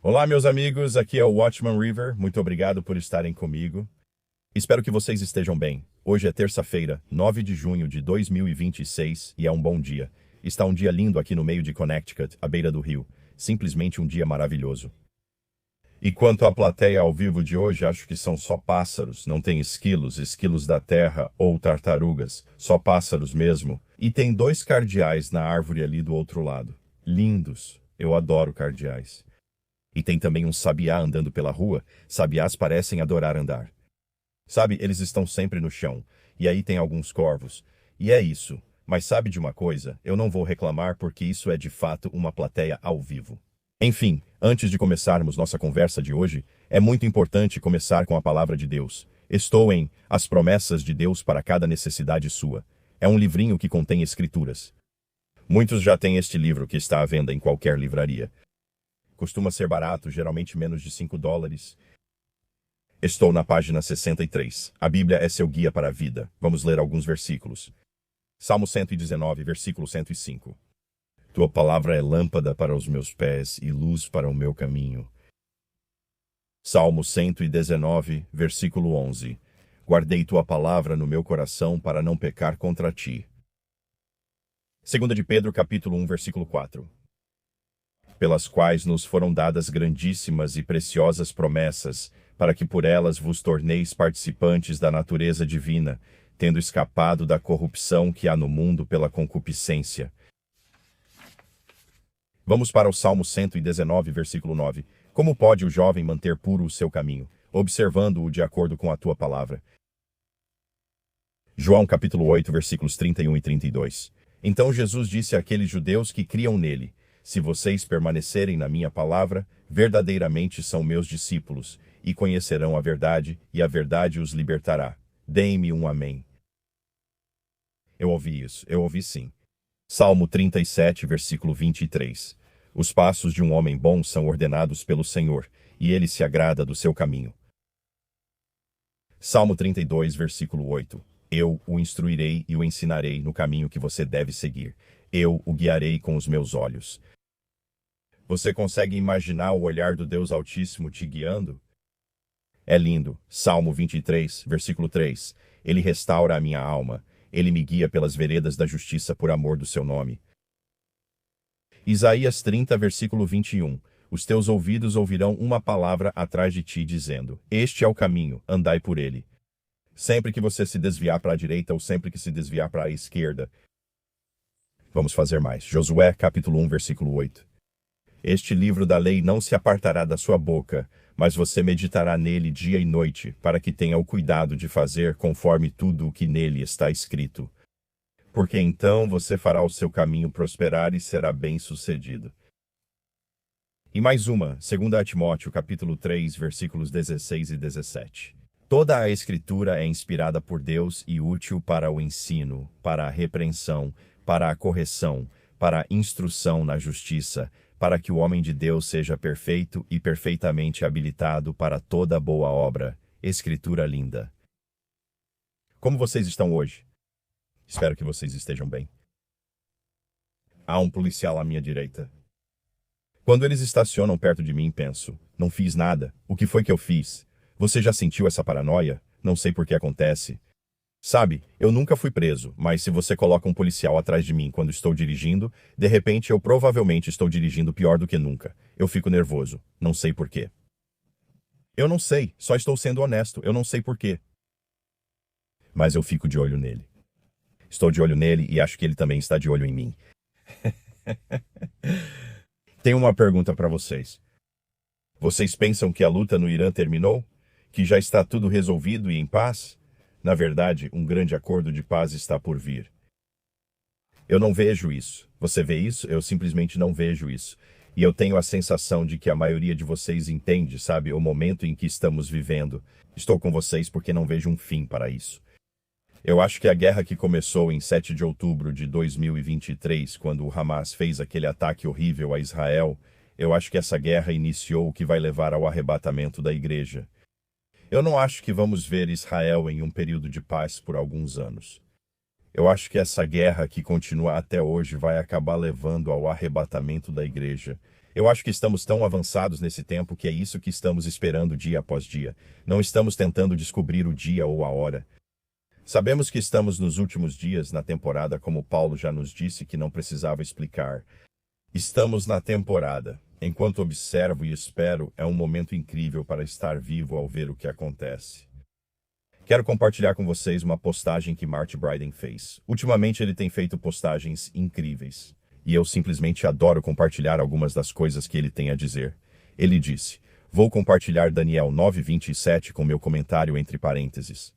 Olá, meus amigos, aqui é o Watchman River. Muito obrigado por estarem comigo. Espero que vocês estejam bem. Hoje é terça-feira, 9 de junho de 2026 e é um bom dia. Está um dia lindo aqui no meio de Connecticut, à beira do rio. Simplesmente um dia maravilhoso. E quanto à plateia ao vivo de hoje, acho que são só pássaros, não tem esquilos, esquilos da terra ou tartarugas, só pássaros mesmo. E tem dois cardeais na árvore ali do outro lado. Lindos. Eu adoro cardeais. E tem também um sabiá andando pela rua. Sabiás parecem adorar andar. Sabe, eles estão sempre no chão. E aí tem alguns corvos. E é isso. Mas sabe de uma coisa? Eu não vou reclamar porque isso é de fato uma plateia ao vivo. Enfim, antes de começarmos nossa conversa de hoje, é muito importante começar com a palavra de Deus. Estou em As Promessas de Deus para Cada Necessidade Sua. É um livrinho que contém escrituras. Muitos já têm este livro que está à venda em qualquer livraria. Costuma ser barato, geralmente menos de $5. Estou na página 63. A Bíblia é seu guia para a vida. Vamos ler alguns versículos. Salmo 119, versículo 105. Tua palavra é lâmpada para os meus pés e luz para o meu caminho. Salmo 119, versículo 11. Guardei tua palavra no meu coração para não pecar contra ti. 2 de Pedro, capítulo 1, versículo 4. Pelas quais nos foram dadas grandíssimas e preciosas promessas, para que por elas vos torneis participantes da natureza divina, tendo escapado da corrupção que há no mundo pela concupiscência. Vamos para o Salmo 119, versículo 9. Como pode o jovem manter puro o seu caminho, observando-o de acordo com a tua palavra? João capítulo 8, versículos 31 e 32. Então Jesus disse àqueles judeus que criam nele: Se vocês permanecerem na minha palavra, verdadeiramente são meus discípulos, e conhecerão a verdade, e a verdade os libertará. Deem-me um amém. Eu ouvi isso, eu ouvi sim. Salmo 37, versículo 23. Os passos de um homem bom são ordenados pelo Senhor, e ele se agrada do seu caminho. Salmo 32, versículo 8. Eu o instruirei e o ensinarei no caminho que você deve seguir. Eu o guiarei com os meus olhos. Você consegue imaginar o olhar do Deus Altíssimo te guiando? É lindo. Salmo 23, versículo 3. Ele restaura a minha alma. Ele me guia pelas veredas da justiça por amor do seu nome. Isaías 30, versículo 21. Os teus ouvidos ouvirão uma palavra atrás de ti dizendo: Este é o caminho, andai por ele. Sempre que você se desviar para a direita ou sempre que se desviar para a esquerda. Vamos fazer mais. Josué, capítulo 1, versículo 8. Este livro da lei não se apartará da sua boca, mas você meditará nele dia e noite, para que tenha o cuidado de fazer conforme tudo o que nele está escrito. Porque então você fará o seu caminho prosperar e será bem-sucedido. E mais uma, 2 Timóteo, capítulo 3, versículos 16 e 17. Toda a Escritura é inspirada por Deus e útil para o ensino, para a repreensão, para a correção, para a instrução na justiça, para que o homem de Deus seja perfeito e perfeitamente habilitado para toda boa obra. Escritura linda. Como vocês estão hoje? Espero que vocês estejam bem. Há um policial à minha direita. Quando eles estacionam perto de mim, penso: não fiz nada. O que foi que eu fiz? Você já sentiu essa paranoia? Não sei por que acontece. Sabe, eu nunca fui preso, mas se você coloca um policial atrás de mim quando estou dirigindo, de repente eu provavelmente estou dirigindo pior do que nunca. Eu fico nervoso. Não sei por quê. Eu não sei, só estou sendo honesto. Eu não sei por quê. Mas eu fico de olho nele. Estou de olho nele e acho que ele também está de olho em mim. Tenho uma pergunta para vocês. Vocês pensam que a luta no Irã terminou? Que já está tudo resolvido e em paz? Na verdade, um grande acordo de paz está por vir. Eu não vejo isso. Você vê isso? Eu simplesmente não vejo isso. E eu tenho a sensação de que a maioria de vocês entende, sabe, o momento em que estamos vivendo. Estou com vocês porque não vejo um fim para isso. Eu acho que a guerra que começou em 7 de outubro de 2023, quando o Hamas fez aquele ataque horrível a Israel, eu acho que essa guerra iniciou o que vai levar ao arrebatamento da igreja. Eu não acho que vamos ver Israel em um período de paz por alguns anos. Eu acho que essa guerra que continua até hoje vai acabar levando ao arrebatamento da igreja. Eu acho que estamos tão avançados nesse tempo que é isso que estamos esperando dia após dia. Não estamos tentando descobrir o dia ou a hora. Sabemos que estamos nos últimos dias na temporada, como Paulo já nos disse que não precisava explicar. Estamos na temporada. Enquanto observo e espero, é um momento incrível para estar vivo ao ver o que acontece. Quero compartilhar com vocês uma postagem que Marty Bryden fez. Ultimamente ele tem feito postagens incríveis. E eu simplesmente adoro compartilhar algumas das coisas que ele tem a dizer. Ele disse: vou compartilhar Daniel 9:27 com meu comentário entre parênteses.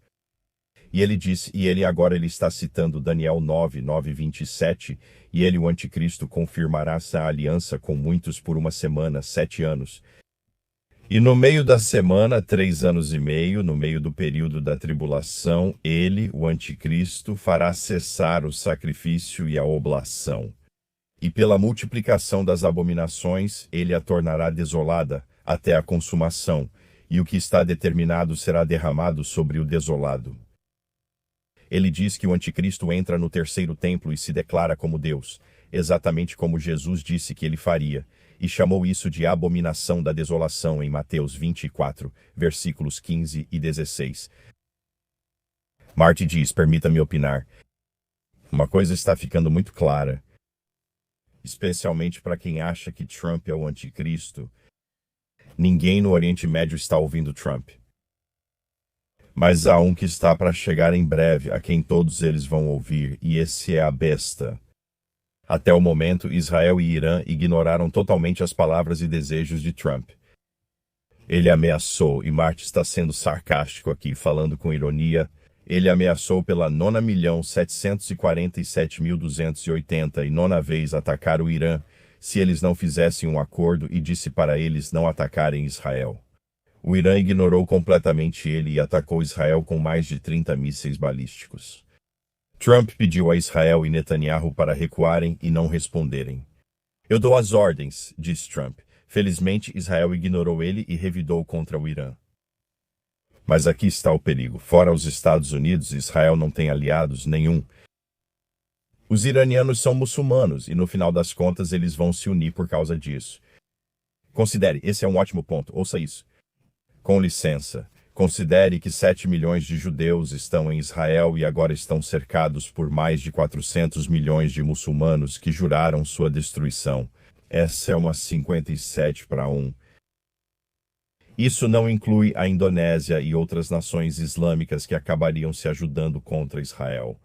E ele disse, agora ele está citando Daniel 9:27, e ele, o anticristo, confirmará essa aliança com muitos por uma semana, 7 anos. E no meio da semana, 3 anos e meio, no meio do período da tribulação, ele, o anticristo, fará cessar o sacrifício e a oblação. E pela multiplicação das abominações, ele a tornará desolada até a consumação, e o que está determinado será derramado sobre o desolado. Ele diz que o anticristo entra no terceiro templo e se declara como Deus, exatamente como Jesus disse que ele faria, e chamou isso de abominação da desolação em Mateus 24, versículos 15 e 16. Marty diz, permita-me opinar. Uma coisa está ficando muito clara, especialmente para quem acha que Trump é o anticristo. Ninguém no Oriente Médio está ouvindo Trump. Mas há um que está para chegar em breve, a quem todos eles vão ouvir, e esse é a besta. Até o momento, Israel e Irã ignoraram totalmente as palavras e desejos de Trump. Ele ameaçou, e Marty está sendo sarcástico aqui, falando com ironia, ele ameaçou pela 9.747.289ª vez atacar o Irã, se eles não fizessem um acordo, e disse para eles não atacarem Israel. O Irã ignorou completamente ele e atacou Israel com mais de 30 mísseis balísticos. Trump pediu a Israel e Netanyahu para recuarem e não responderem. Eu dou as ordens, disse Trump. Felizmente, Israel ignorou ele e revidou contra o Irã. Mas aqui está o perigo. Fora os Estados Unidos, Israel não tem aliados nenhum. Os iranianos são muçulmanos e, no final das contas, eles vão se unir por causa disso. Considere, esse é um ótimo ponto. Ouça isso. Com licença, considere que 7 milhões de judeus estão em Israel e agora estão cercados por mais de 400 milhões de muçulmanos que juraram sua destruição. Essa é uma 57-1. Isso não inclui a Indonésia e outras nações islâmicas que acabariam se ajudando contra Israel.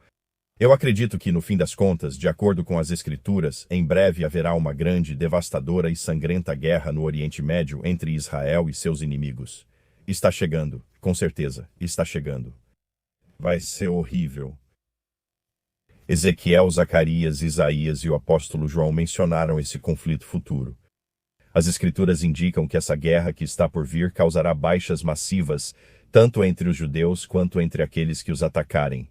Eu acredito que, no fim das contas, de acordo com as Escrituras, em breve haverá uma grande, devastadora e sangrenta guerra no Oriente Médio entre Israel e seus inimigos. Está chegando, com certeza, está chegando. Vai ser horrível. Ezequiel, Zacarias, Isaías e o apóstolo João mencionaram esse conflito futuro. As Escrituras indicam que essa guerra que está por vir causará baixas massivas, tanto entre os judeus quanto entre aqueles que os atacarem.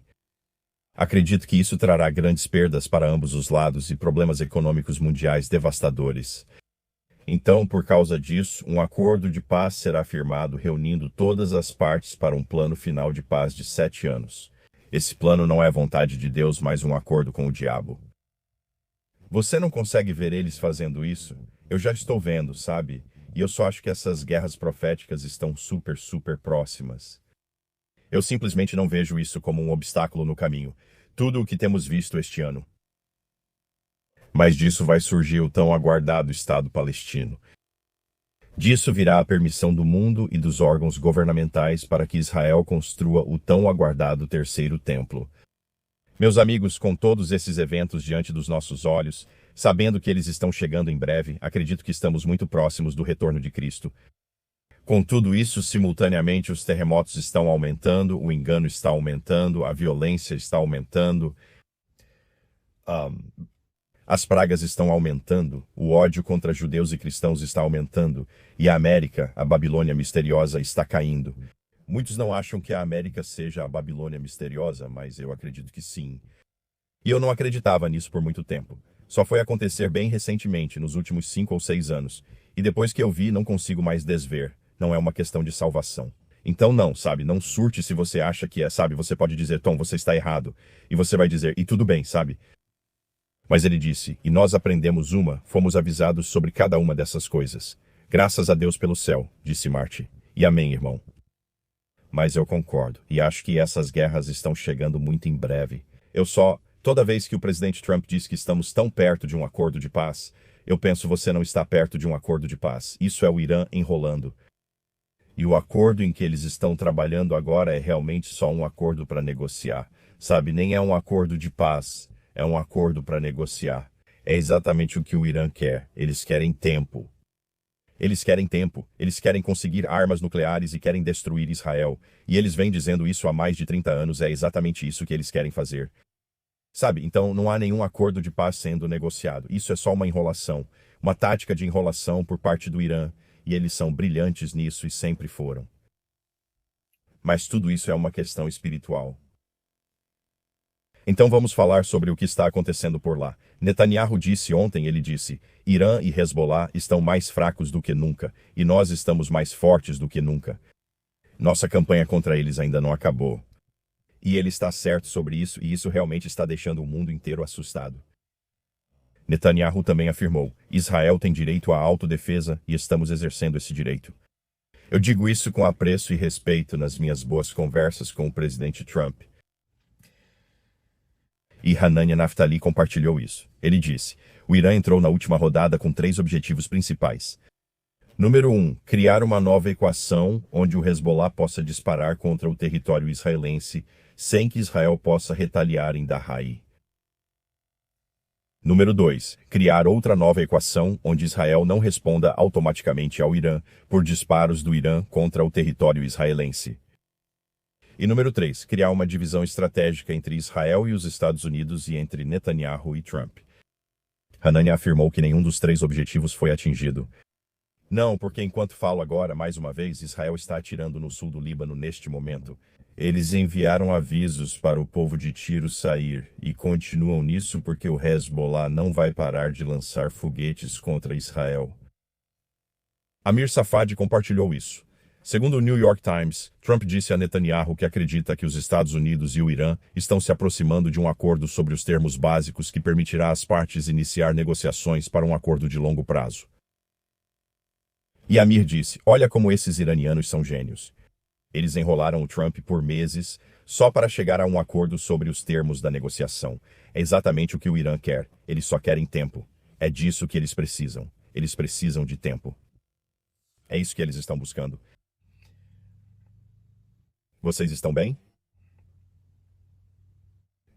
Acredito que isso trará grandes perdas para ambos os lados e problemas econômicos mundiais devastadores. Então, por causa disso, um acordo de paz será firmado reunindo todas as partes para um plano final de paz de 7 anos. Esse plano não é vontade de Deus, mas um acordo com o diabo. Você não consegue ver eles fazendo isso? Eu já estou vendo, sabe? E eu só acho que essas guerras proféticas estão super próximas. Eu simplesmente não vejo isso como um obstáculo no caminho. Tudo o que temos visto este ano. Mas disso vai surgir o tão aguardado Estado palestino. Disso virá a permissão do mundo e dos órgãos governamentais para que Israel construa o tão aguardado terceiro templo. Meus amigos, com todos esses eventos diante dos nossos olhos, sabendo que eles estão chegando em breve, acredito que estamos muito próximos do retorno de Cristo. Com tudo isso, simultaneamente, os terremotos estão aumentando, o engano está aumentando, a violência está aumentando, as pragas estão aumentando, o ódio contra judeus e cristãos está aumentando, e a América, a Babilônia misteriosa, está caindo. Muitos não acham que a América seja a Babilônia misteriosa, mas eu acredito que sim. E eu não acreditava nisso por muito tempo. Só foi acontecer bem recentemente, nos últimos 5 ou 6 anos, e depois que eu vi, não consigo mais desver. Não é uma questão de salvação. Então não, sabe, não surte se você acha que é, sabe, você pode dizer, Tom, você está errado, e você vai dizer, e tudo bem, sabe? Mas ele disse, e nós aprendemos fomos avisados sobre cada uma dessas coisas. Graças a Deus pelo céu, disse Marty. E amém, irmão. Mas eu concordo, e acho que essas guerras estão chegando muito em breve. Toda vez que o presidente Trump diz que estamos tão perto de um acordo de paz, eu penso você não está perto de um acordo de paz. Isso é o Irã enrolando. E o acordo em que eles estão trabalhando agora é realmente só um acordo para negociar. Sabe, nem é um acordo de paz, é um acordo para negociar. É exatamente o que o Irã quer. Eles querem tempo. Eles querem tempo, eles querem conseguir armas nucleares e querem destruir Israel. E eles vêm dizendo isso há mais de 30 anos, é exatamente isso que eles querem fazer. Sabe, então não há nenhum acordo de paz sendo negociado. Isso é só uma enrolação, uma tática de enrolação por parte do Irã, e eles são brilhantes nisso e sempre foram. Mas tudo isso é uma questão espiritual. Então vamos falar sobre o que está acontecendo por lá. Netanyahu disse ontem, ele disse, Irã e Hezbollah estão mais fracos do que nunca, e nós estamos mais fortes do que nunca. Nossa campanha contra eles ainda não acabou. E ele está certo sobre isso, e isso realmente está deixando o mundo inteiro assustado. Netanyahu também afirmou, Israel tem direito à autodefesa e estamos exercendo esse direito. Eu digo isso com apreço e respeito nas minhas boas conversas com o presidente Trump. E Hanania Naftali compartilhou isso. Ele disse, o Irã entrou na última rodada com 3 objetivos principais. Número 1, criar uma nova equação onde o Hezbollah possa disparar contra o território israelense sem que Israel possa retaliar em Darai. Número 2, criar outra nova equação onde Israel não responda automaticamente ao Irã por disparos do Irã contra o território israelense. E número 3, criar uma divisão estratégica entre Israel e os Estados Unidos e entre Netanyahu e Trump. Hanania afirmou que nenhum dos 3 objetivos foi atingido. Não, porque enquanto falo agora, mais uma vez, Israel está atirando no sul do Líbano neste momento. Eles enviaram avisos para o povo de Tiro sair e continuam nisso porque o Hezbollah não vai parar de lançar foguetes contra Israel. Amir Safadi compartilhou isso. Segundo o New York Times, Trump disse a Netanyahu que acredita que os Estados Unidos e o Irã estão se aproximando de um acordo sobre os termos básicos que permitirá às partes iniciar negociações para um acordo de longo prazo. E Amir disse, olha como esses iranianos são gênios. Eles enrolaram o Trump por meses só para chegar a um acordo sobre os termos da negociação. É exatamente o que o Irã quer. Eles só querem tempo. É disso que eles precisam. Eles precisam de tempo. É isso que eles estão buscando. Vocês estão bem?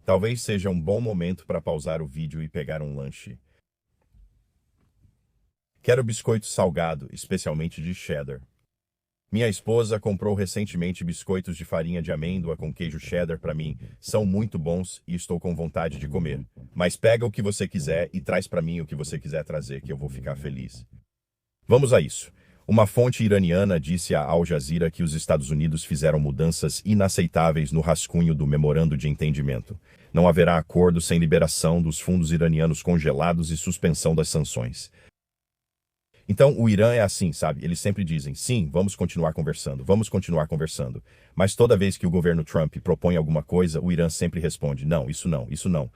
Talvez seja um bom momento para pausar o vídeo e pegar um lanche. Quero biscoito salgado, especialmente de cheddar. Minha esposa comprou recentemente biscoitos de farinha de amêndoa com queijo cheddar para mim. São muito bons e estou com vontade de comer. Mas pega o que você quiser e traz para mim o que você quiser trazer, que eu vou ficar feliz. Vamos a isso. Uma fonte iraniana disse a Al Jazeera que os Estados Unidos fizeram mudanças inaceitáveis no rascunho do memorando de entendimento. Não haverá acordo sem liberação dos fundos iranianos congelados e suspensão das sanções. Então, o Irã é assim, sabe? Eles sempre dizem, sim, vamos continuar conversando. Mas toda vez que o governo Trump propõe alguma coisa, o Irã sempre responde, não, isso não, isso não.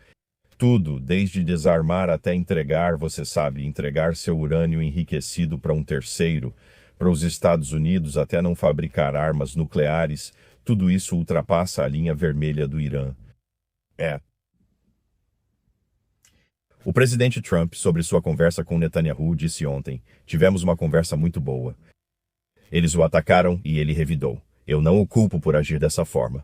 Tudo, desde desarmar até entregar, você sabe, entregar seu urânio enriquecido para um terceiro, para os Estados Unidos até não fabricar armas nucleares, tudo isso ultrapassa a linha vermelha do Irã. O presidente Trump, sobre sua conversa com Netanyahu, disse ontem, tivemos uma conversa muito boa. Eles o atacaram e ele revidou. Eu não o culpo por agir dessa forma.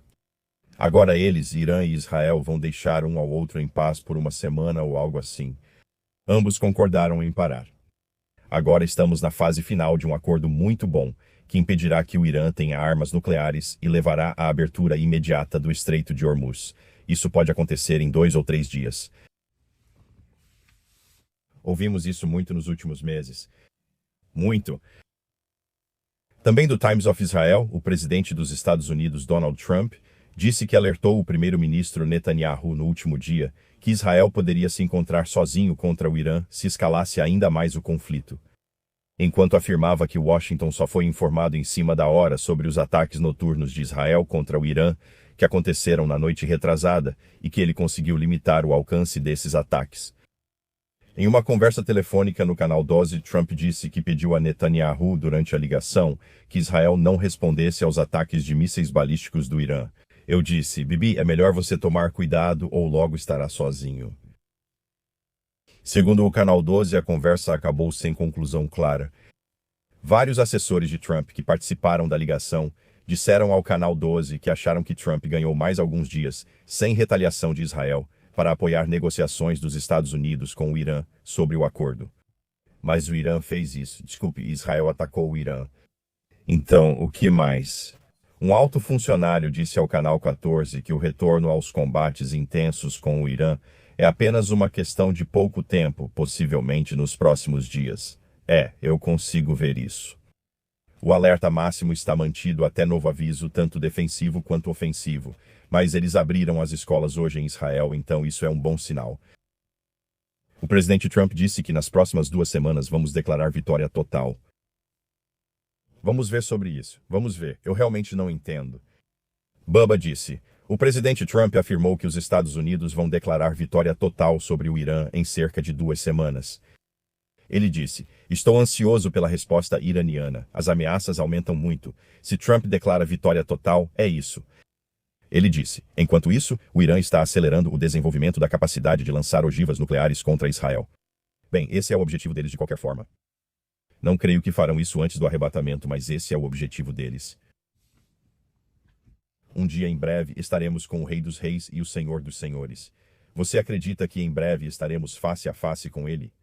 Agora eles, Irã e Israel, vão deixar um ao outro em paz por uma semana ou algo assim. Ambos concordaram em parar. Agora estamos na fase final de um acordo muito bom, que impedirá que o Irã tenha armas nucleares e levará à abertura imediata do Estreito de Hormuz. Isso pode acontecer em 2 ou 3 dias. Ouvimos isso muito nos últimos meses. Muito. Também do Times of Israel, o presidente dos Estados Unidos, Donald Trump, disse que alertou o primeiro-ministro Netanyahu no último dia que Israel poderia se encontrar sozinho contra o Irã se escalasse ainda mais o conflito. Enquanto afirmava que Washington só foi informado em cima da hora sobre os ataques noturnos de Israel contra o Irã, que aconteceram na noite retrasada, e que ele conseguiu limitar o alcance desses ataques. Em uma conversa telefônica no canal 12, Trump disse que pediu a Netanyahu, durante a ligação, que Israel não respondesse aos ataques de mísseis balísticos do Irã. Eu disse, Bibi, é melhor você tomar cuidado ou logo estará sozinho. Segundo o canal 12, a conversa acabou sem conclusão clara. Vários assessores de Trump que participaram da ligação disseram ao canal 12 que acharam que Trump ganhou mais alguns dias, sem retaliação de Israel, para apoiar negociações dos Estados Unidos com o Irã sobre o acordo. Mas o Irã fez isso. Desculpe, Israel atacou o Irã. Então, o que mais? Um alto funcionário disse ao canal 14 que o retorno aos combates intensos com o Irã é apenas uma questão de pouco tempo, possivelmente nos próximos dias. Eu consigo ver isso. O alerta máximo está mantido até novo aviso, tanto defensivo quanto ofensivo, mas eles abriram as escolas hoje em Israel, então isso é um bom sinal. O presidente Trump disse que nas próximas 2 semanas vamos declarar vitória total. Vamos ver sobre isso. Vamos ver. Eu realmente não entendo. Bubba disse. O presidente Trump afirmou que os Estados Unidos vão declarar vitória total sobre o Irã em cerca de 2 semanas. Ele disse, estou ansioso pela resposta iraniana. As ameaças aumentam muito. Se Trump declara vitória total, é isso. Ele disse, enquanto isso, o Irã está acelerando o desenvolvimento da capacidade de lançar ogivas nucleares contra Israel. Bem, esse é o objetivo deles de qualquer forma. Não creio que farão isso antes do arrebatamento, mas esse é o objetivo deles. Um dia em breve estaremos com o Rei dos Reis e o Senhor dos Senhores. Você acredita que em breve estaremos face a face com ele?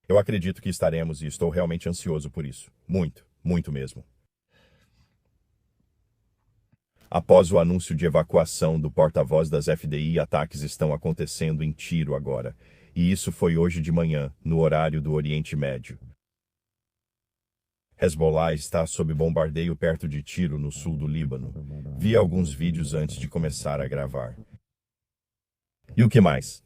Eu acredito que estaremos e estou realmente ansioso por isso. Muito, muito mesmo. Após o anúncio de evacuação do porta-voz das FDI, ataques estão acontecendo em Tiro agora. E isso foi hoje de manhã, no horário do Oriente Médio. Hezbollah está sob bombardeio perto de Tiro, no sul do Líbano. Vi alguns vídeos antes de começar a gravar. E o que mais?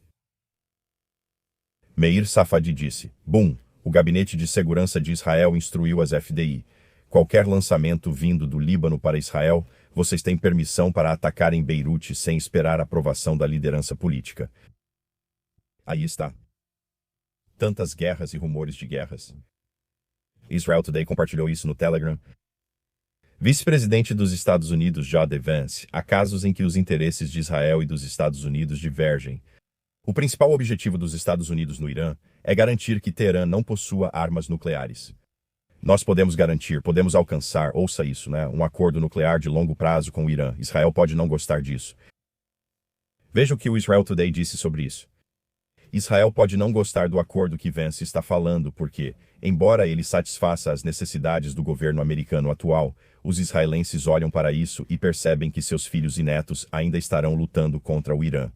Meir Safadi disse, Bum, o Gabinete de Segurança de Israel instruiu as FDI. Qualquer lançamento vindo do Líbano para Israel, vocês têm permissão para atacar em Beirute sem esperar a aprovação da liderança política. Aí está. Tantas guerras e rumores de guerras. Israel Today compartilhou isso no Telegram. Vice-presidente dos Estados Unidos J.D. Vance, há casos em que os interesses de Israel e dos Estados Unidos divergem. O principal objetivo dos Estados Unidos no Irã é garantir que Teherã não possua armas nucleares. Nós podemos garantir, podemos alcançar, ouça isso, um acordo nuclear de longo prazo com o Irã. Israel pode não gostar disso. Veja o que o Israel Today disse sobre isso. Israel pode não gostar do acordo que Vance está falando porque, embora ele satisfaça as necessidades do governo americano atual, os israelenses olham para isso e percebem que seus filhos e netos ainda estarão lutando contra o Irã.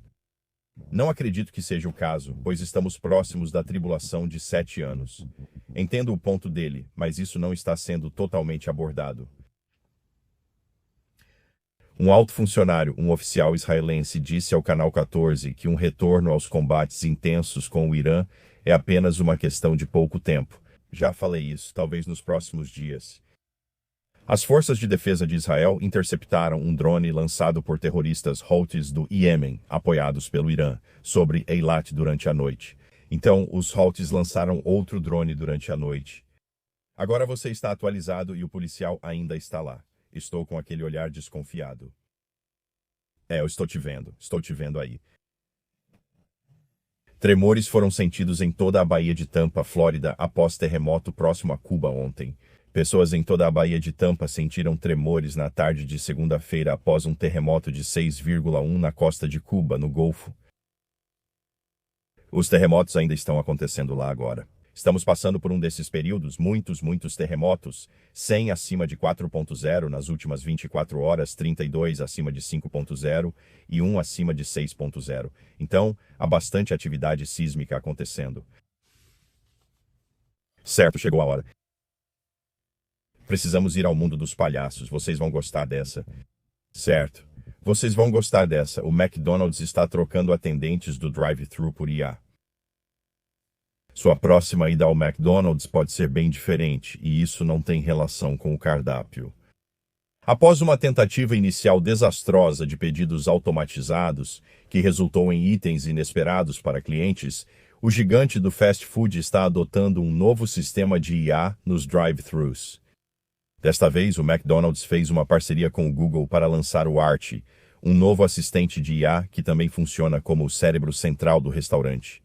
Não acredito que seja o caso, pois estamos próximos da tribulação de 7 anos. Entendo o ponto dele, mas isso não está sendo totalmente abordado. Um alto funcionário, um oficial israelense, disse ao canal 14 que um retorno aos combates intensos com o Irã é apenas uma questão de pouco tempo. Já falei isso, talvez nos próximos dias. As forças de defesa de Israel interceptaram um drone lançado por terroristas Houthis do Iêmen, apoiados pelo Irã, sobre Eilat durante a noite. Então, os Houthis lançaram outro drone durante a noite. Agora você está atualizado e o policial ainda está lá. Estou com aquele olhar desconfiado. Eu estou te vendo aí. Tremores foram sentidos em toda a Baía de Tampa, Flórida, após terremoto próximo a Cuba ontem. Pessoas em toda a Baía de Tampa sentiram tremores na tarde de segunda-feira após um terremoto de 6,1 na costa de Cuba, no Golfo. Os terremotos ainda estão acontecendo lá agora. Estamos passando por um desses períodos, muitos terremotos, 100 acima de 4.0 nas últimas 24 horas, 32 acima de 5.0 e 1 acima de 6.0. Então, há bastante atividade sísmica acontecendo. Certo, chegou a hora. Precisamos ir ao mundo dos palhaços, vocês vão gostar dessa. Certo, vocês vão gostar dessa. O McDonald's está trocando atendentes do drive-thru por IA. Sua próxima ida ao McDonald's pode ser bem diferente, e isso não tem relação com o cardápio. Após uma tentativa inicial desastrosa de pedidos automatizados, que resultou em itens inesperados para clientes, O gigante do fast food está adotando um novo sistema de IA nos drive-thrus. Desta vez, o McDonald's fez uma parceria com o Google para lançar o Archie, um novo assistente de IA que também funciona como o cérebro central do restaurante.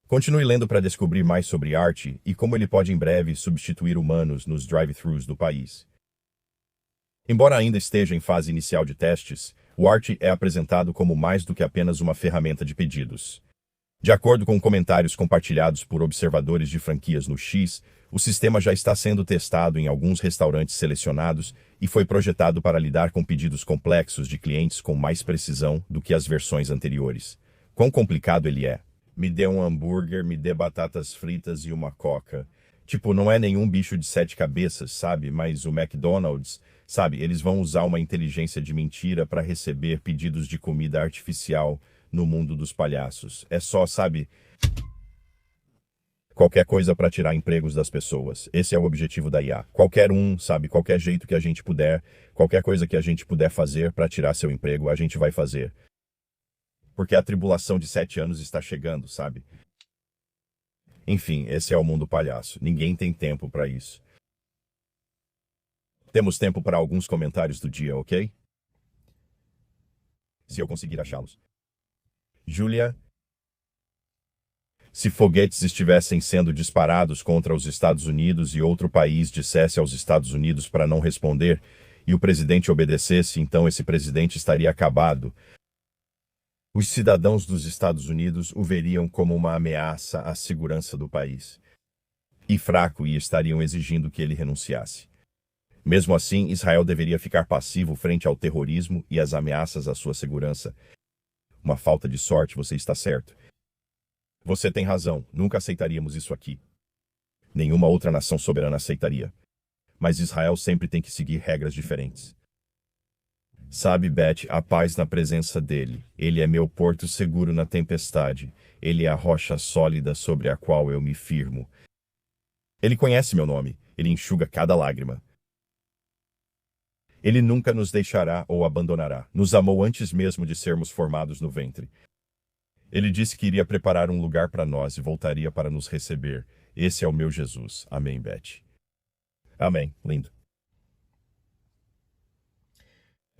Continue lendo para descobrir mais sobre Archie e como ele pode em breve substituir humanos nos drive-thrus do país. Embora ainda esteja em fase inicial de testes, o Archie é apresentado como mais do que apenas uma ferramenta de pedidos. De acordo com comentários compartilhados por observadores de franquias no X, o sistema já está sendo testado em alguns restaurantes selecionados e foi projetado para lidar com pedidos complexos de clientes com mais precisão do que as versões anteriores. Quão complicado ele é? Me dê um hambúrguer, me dê batatas fritas e uma coca. Tipo, não é nenhum bicho de 7 cabeças, sabe? Mas o McDonald's, sabe? Eles vão usar uma inteligência de mentira para receber pedidos de comida artificial no mundo dos palhaços. É só, sabe, qualquer coisa para tirar empregos das pessoas. Esse é o objetivo da IA. Qualquer um, sabe, qualquer jeito que a gente puder, qualquer coisa que a gente puder fazer para tirar seu emprego, a gente vai fazer. Porque a tribulação de 7 anos está chegando, sabe? Enfim, esse é o mundo palhaço. Ninguém tem tempo para isso. Temos tempo para alguns comentários do dia, ok? Se eu conseguir achá-los. Júlia, se foguetes estivessem sendo disparados contra os Estados Unidos e outro país dissesse aos Estados Unidos para não responder, e o presidente obedecesse, então esse presidente estaria acabado. Os cidadãos dos Estados Unidos o veriam como uma ameaça à segurança do país. E fraco, e estariam exigindo que ele renunciasse. Mesmo assim, Israel deveria ficar passivo frente ao terrorismo e às ameaças à sua segurança. Uma falta de sorte, você está certo. Você tem razão, nunca aceitaríamos isso aqui. Nenhuma outra nação soberana aceitaria. Mas Israel sempre tem que seguir regras diferentes. Sabe, Beth, a paz na presença dele. Ele é meu porto seguro na tempestade. Ele é a rocha sólida sobre a qual eu me firmo. Ele conhece meu nome. Ele enxuga cada lágrima. Ele nunca nos deixará ou abandonará. Nos amou antes mesmo de sermos formados no ventre. Ele disse que iria preparar um lugar para nós e voltaria para nos receber. Esse é o meu Jesus. Amém, Beth. Amém. Lindo.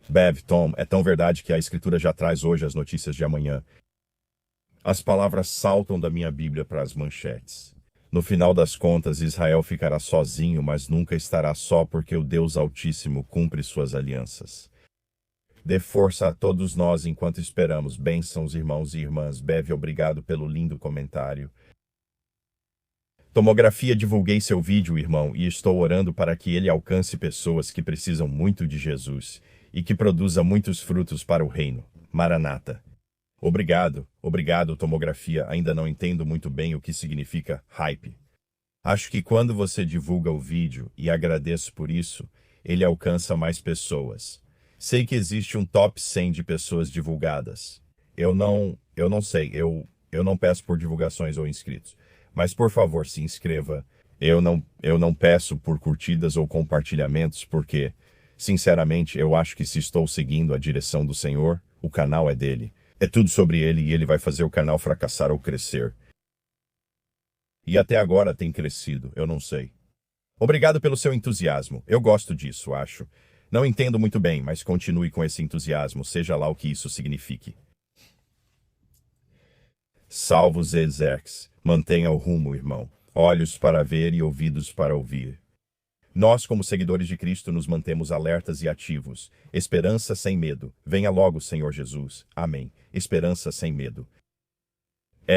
Bev, Tom, é tão verdade que a Escritura já traz hoje as notícias de amanhã. As palavras saltam da minha Bíblia para as manchetes. No final das contas, Israel ficará sozinho, mas nunca estará só porque o Deus Altíssimo cumpre suas alianças. Dê força a todos nós enquanto esperamos. Bênçãos, irmãos e irmãs. Bev, obrigado pelo lindo comentário. Tomografia, divulguei seu vídeo, irmão, e estou orando para que ele alcance pessoas que precisam muito de Jesus e que produza muitos frutos para o reino. Maranata. Obrigado, tomografia. Ainda não entendo muito bem o que significa hype. Acho que quando você divulga o vídeo, e agradeço por isso, ele alcança mais pessoas. Sei que existe um top 100 de pessoas divulgadas. Eu não sei, eu não peço por divulgações ou inscritos. Mas por favor, se inscreva. Eu não peço por curtidas ou compartilhamentos, porque, sinceramente, eu acho que se estou seguindo a direção do Senhor, o canal é dele. É tudo sobre ele e ele vai fazer o canal fracassar ou crescer. E até agora tem crescido, eu não sei. Obrigado pelo seu entusiasmo. Eu gosto disso, acho. Não entendo muito bem, mas continue com esse entusiasmo, seja lá o que isso signifique. Salvos Exerx. Mantenha o rumo, irmão. Olhos para ver e ouvidos para ouvir. Nós, como seguidores de Cristo, nos mantemos alertas e ativos. Esperança sem medo. Venha logo, Senhor Jesus. Amém. Esperança sem medo.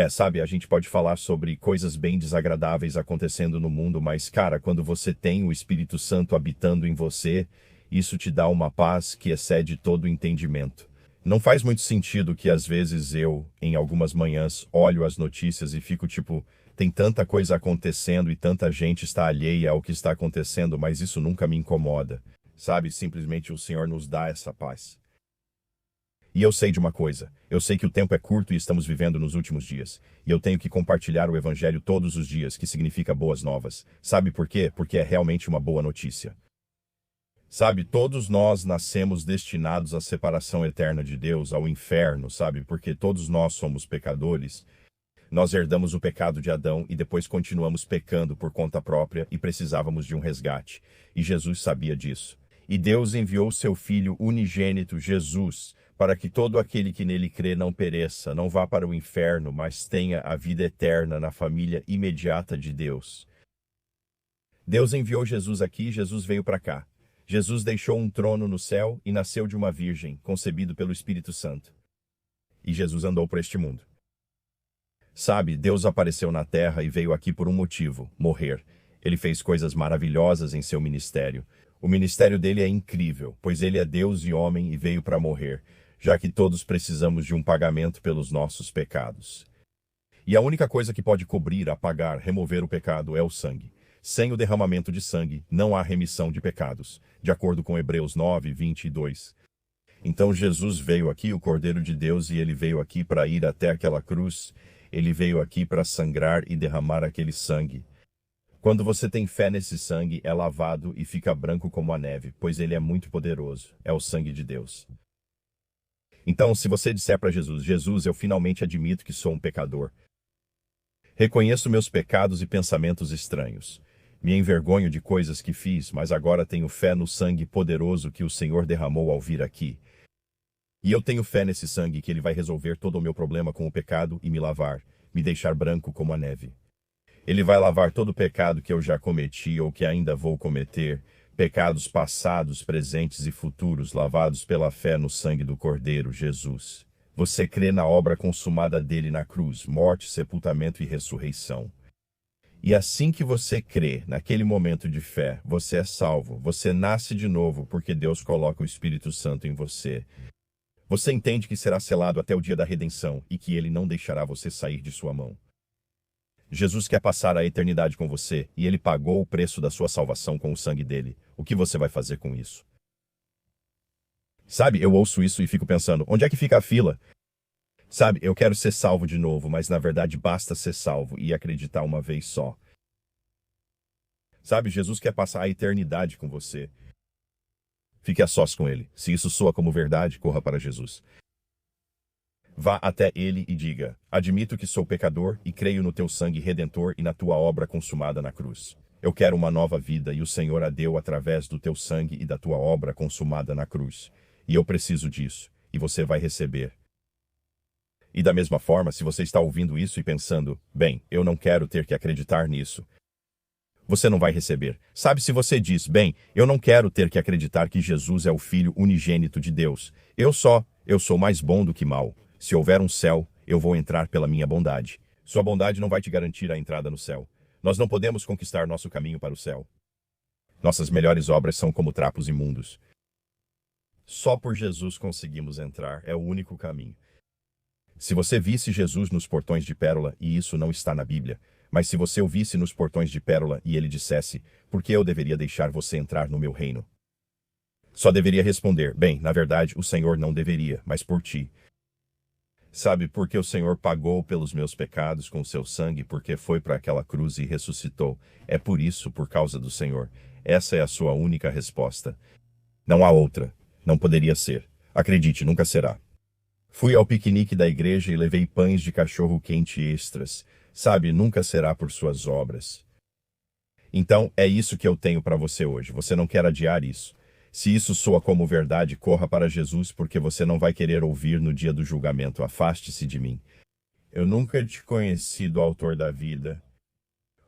Sabe, a gente pode falar sobre coisas bem desagradáveis acontecendo no mundo, mas, cara, quando você tem o Espírito Santo habitando em você, isso te dá uma paz que excede todo o entendimento. Não faz muito sentido que, às vezes, eu, em algumas manhãs, olho as notícias e fico tipo, tem tanta coisa acontecendo e tanta gente está alheia ao que está acontecendo, mas isso nunca me incomoda. Sabe, simplesmente o Senhor nos dá essa paz. E eu sei de uma coisa, eu sei que o tempo é curto e estamos vivendo nos últimos dias. E eu tenho que compartilhar o Evangelho todos os dias, que significa boas novas. Sabe por quê? Porque é realmente uma boa notícia. Sabe, todos nós nascemos destinados à separação eterna de Deus, ao inferno, sabe? Porque todos nós somos pecadores. Nós herdamos o pecado de Adão e depois continuamos pecando por conta própria e precisávamos de um resgate. E Jesus sabia disso. E Deus enviou seu Filho unigênito, Jesus, para que todo aquele que nele crê não pereça, não vá para o inferno, mas tenha a vida eterna na família imediata de Deus. Deus enviou Jesus aqui e Jesus veio para cá. Jesus deixou um trono no céu e nasceu de uma virgem, concebido pelo Espírito Santo. E Jesus andou por este mundo. Sabe, Deus apareceu na terra e veio aqui por um motivo: morrer. Ele fez coisas maravilhosas em seu ministério. O ministério dele é incrível, pois ele é Deus e homem e veio para morrer, já que todos precisamos de um pagamento pelos nossos pecados. E a única coisa que pode cobrir, apagar, remover o pecado é o sangue. Sem o derramamento de sangue, não há remissão de pecados, de acordo com Hebreus 9, 22. Então Jesus veio aqui, o Cordeiro de Deus, e ele veio aqui para ir até aquela cruz. Ele veio aqui para sangrar e derramar aquele sangue. Quando você tem fé nesse sangue, é lavado e fica branco como a neve, pois ele é muito poderoso. É o sangue de Deus. Então, se você disser para Jesus: Jesus, eu finalmente admito que sou um pecador. Reconheço meus pecados e pensamentos estranhos. Me envergonho de coisas que fiz, mas agora tenho fé no sangue poderoso que o Senhor derramou ao vir aqui. E eu tenho fé nesse sangue que ele vai resolver todo o meu problema com o pecado e me lavar, me deixar branco como a neve. Ele vai lavar todo o pecado que eu já cometi ou que ainda vou cometer, pecados passados, presentes e futuros, lavados pela fé no sangue do Cordeiro, Jesus. Você crê na obra consumada dele na cruz, morte, sepultamento e ressurreição. E assim que você crê, naquele momento de fé, você é salvo, você nasce de novo porque Deus coloca o Espírito Santo em você. Você entende que será selado até o dia da redenção e que ele não deixará você sair de sua mão. Jesus quer passar a eternidade com você e ele pagou o preço da sua salvação com o sangue dele. O que você vai fazer com isso? Sabe, eu ouço isso e fico pensando: onde é que fica a fila? Sabe, eu quero ser salvo de novo, mas na verdade basta ser salvo e acreditar uma vez só. Sabe, Jesus quer passar a eternidade com você. Fique a sós com ele. Se isso soa como verdade, corra para Jesus. Vá até ele e diga: admito que sou pecador e creio no teu sangue redentor e na tua obra consumada na cruz. Eu quero uma nova vida e o Senhor a deu através do teu sangue e da tua obra consumada na cruz. E eu preciso disso, e você vai receber. E da mesma forma, se você está ouvindo isso e pensando: bem, eu não quero ter que acreditar nisso, você não vai receber. Sabe, se você diz: bem, eu não quero ter que acreditar que Jesus é o Filho unigênito de Deus. Eu sou mais bom do que mal. Se houver um céu, eu vou entrar pela minha bondade. Sua bondade não vai te garantir a entrada no céu. Nós não podemos conquistar nosso caminho para o céu. Nossas melhores obras são como trapos imundos. Só por Jesus conseguimos entrar. É o único caminho. Se você visse Jesus nos portões de pérola, e isso não está na Bíblia, mas se você o visse nos portões de pérola e ele dissesse: por que eu deveria deixar você entrar no meu reino? Só deveria responder: bem, na verdade, o Senhor não deveria, mas por ti. Sabe, porque o Senhor pagou pelos meus pecados com o seu sangue, porque foi para aquela cruz e ressuscitou. É por isso, por causa do Senhor. Essa é a sua única resposta. Não há outra. Não poderia ser. Acredite, nunca será. Fui ao piquenique da igreja e levei pães de cachorro-quente extras. Sabe, nunca será por suas obras. Então, é isso que eu tenho para você hoje. Você não quer adiar isso. Se isso soa como verdade, corra para Jesus, porque você não vai querer ouvir no dia do julgamento: afaste-se de mim. Eu nunca te conheci do autor da vida.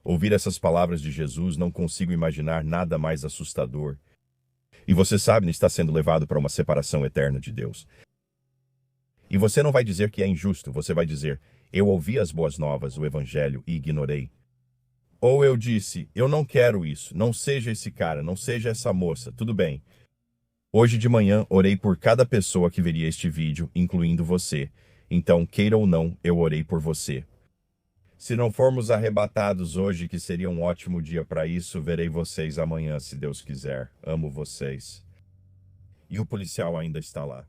Ouvir essas palavras de Jesus, não consigo imaginar nada mais assustador. E você sabe, está sendo levado para uma separação eterna de Deus. E você não vai dizer que é injusto, você vai dizer: eu ouvi as boas novas, o evangelho, e ignorei. Ou eu disse: eu não quero isso, não seja esse cara, não seja essa moça, tudo bem. Hoje de manhã orei por cada pessoa que veria este vídeo, incluindo você. Então, queira ou não, eu orei por você. Se não formos arrebatados hoje, que seria um ótimo dia para isso, verei vocês amanhã, se Deus quiser. Amo vocês. E o policial ainda está lá.